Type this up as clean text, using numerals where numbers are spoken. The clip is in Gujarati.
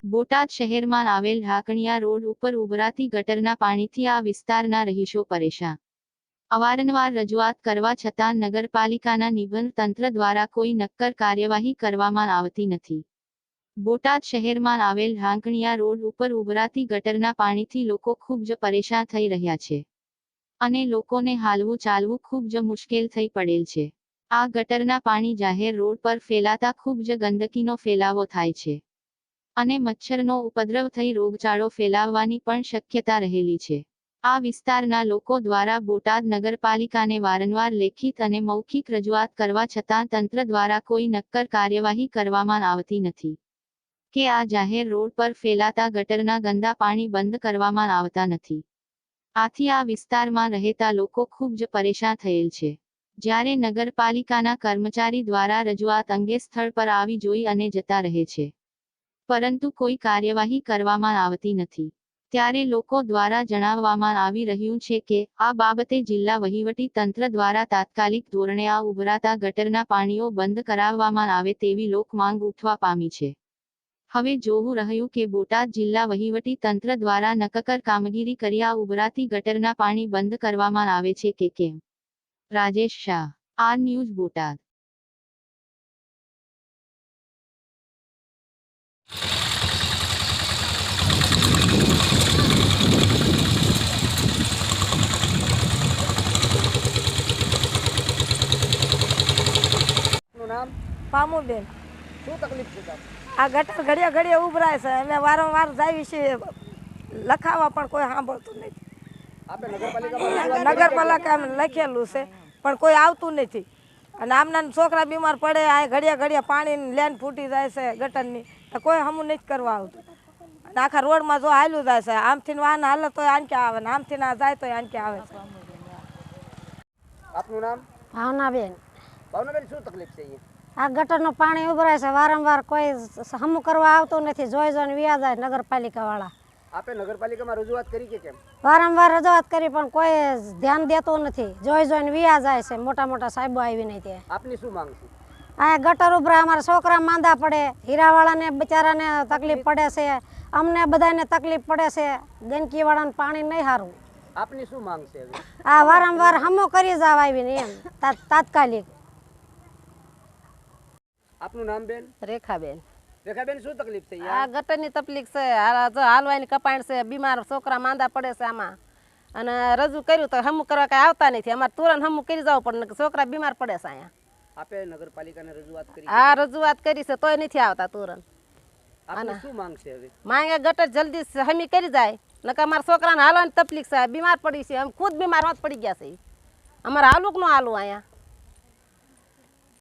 બોટાદ શહેરમાં આવેલ ઢાકણિયા રોડ ઉપર ઉભરાતી ગટરના પાણીથી આ વિસ્તારના રહીશો પરેશાન. અવારનવાર રજૂઆત કરવા છતાં નગરપાલિકાના નિબંધ તંત્ર દ્વારા કોઈ નક્કર કાર્યવાહી કરવામાં આવતી નથી. બોટાદ શહેરમાં આવેલ ઢાંકણિયા રોડ ઉપર ઉભરાતી ગટરના પાણીથી લોકો ખૂબ જ પરેશાન થઈ રહ્યા છે અને લોકોને હાલવું ચાલવું ખૂબ જ મુશ્કેલ થઈ પડેલ છે. આ ગટરના પાણી જાહેર રોડ પર ફેલાતા ખૂબ જ ગંદકીનો ફેલાવો થાય છે અને મચ્છરનો ઉપદ્રવ થઈ રોગચાળો ફેલાવવાની પણ શક્યતા રહેલી છે. આ વિસ્તારના લોકો દ્વારા બોટાદ નગરપાલિકાને વારંવાર લેખિત અને મૌખિક રજૂઆત કરવા છતાં તંત્ર દ્વારા કોઈ નક્કર કાર્યવાહી કરવામાં આવતી નથી કે આ જાહેર રોડ પર ફેલાતા ગટરના ગંદા પાણી બંધ કરવામાં આવતા નથી. આથી આ વિસ્તારમાં રહેતા લોકો ખૂબ જ પરેશાન થયેલ છે. જ્યારે નગરપાલિકાના કર્મચારી દ્વારા રજૂઆત અંગે સ્થળ પર આવી જોઈ અને જતા રહે છે, પરંતુ કોઈ કાર્યવાહી કરવામાં આવતી નથી. ત્યારે લોકો દ્વારા જણાવવામાં આવી રહ્યું છે કે આ બાબતે જિલ્લા વહીવટી તંત્ર દ્વારા તાત્કાલિક ધોરણે આ ઉભરાતા ગટરના પાણીઓ બંધ કરાવવામાં આવે તેવી લોક માંગ ઉઠવા પામી છે. હવે જોવું રહ્યું કે બોટાદ જિલ્લા વહીવટી તંત્ર દ્વારા નક્કર કામગીરી કરી આ ઉભરાતી ગટરના પાણી બંધ કરવામાં આવે છે કે કેમ. Rajesh Shah, R News, Botad. નામ પામુબેન, શું તકલીફ છે તાપ? આ ગટર ઘડિયા ઘડિયા ઉભરાય છે. અમે વારંવાર જાવી છીએ લખાવા, પણ કોઈ સાંભળતું નથી. આપણે નગરપાલિકામાં નગરપાલિકામાં લખેલું છે પણ કોઈ આવતું નથી. અને આમના છોકરા બીમાર પડે, આ ઘડિયા ઘડિયા પાણીની લેન ફૂટી જાય છે ગટરની, તો કોઈ હમું નથી કરવા આવતું. અને આખા રોડમાં જો હાલ્યું જાય છે, આમથી વાહન હાલે તો આન ક્યાં આવે ને આમથી ના જાય તો આન ક્યાં આવે છે. આપનું નામ? ભાવનાબેન. ભાવનાબેન, શું તકલીફ છે અહીંયા? આ ગટરનું પાણી ઉભરાય છે વારંવાર, કોઈ હમું કરવા આવતું નથી. જોઈ જોઈને વ્યા જાય નગરપાલિકા વાળા. આપણે નગરપાલિકામાં રજૂઆત કરી કે કેમ? વારંવાર રજૂઆત કરી પણ કોઈ ધ્યાન દેતું નથી. જોઈ જોઈને વ્યા જાય છે. મોટા મોટા સાહેબો આવીને ત્યાં. આપની શું માંગ છે? આ ગટર ઉભરાય, અમારા છોકરા માંદા પડે, હીરાવાળાને બિચારાને તકલીફ પડે છે, અમને બધાને તકલીફ પડે છે. ગંદકી વાળાને પાણી નહીં સારું. આપની શું માંગ છે? આ વારંવાર હમો કરી જાવ આવીને એમ તાત્કાલિક. આપનું નામ બેન? રેખાબેન. રેખાબેન, શું તકલીફ છે આ ગટરની તકલીફ છે. હાલવાની કપાણ છે, બીમાર છોકરા માંદા પડે છે આમાં. અને રજૂ કર્યું તો હમું કરવા કઈ આવતા નથી. અમારે તુરંત હમું કરી જવું પડે, છોકરા બીમાર પડે છે અહીંયા. આપે નગરપાલિકાને રજૂઆત કરી? હા, રજૂઆત કરી છે તોય નથી આવતા તુરંત. આપની શું માંગ છે હવે? માંગે ગટર જલ્દી હમી કરી જાય, નકર અમારા છોકરાને હાલવાની તકલીફ છે, બીમાર પડી છે. અમે ખુદ બીમાર હોત પડી ગયા છે. અમારે હાલું કે ન હાલું અહીંયા?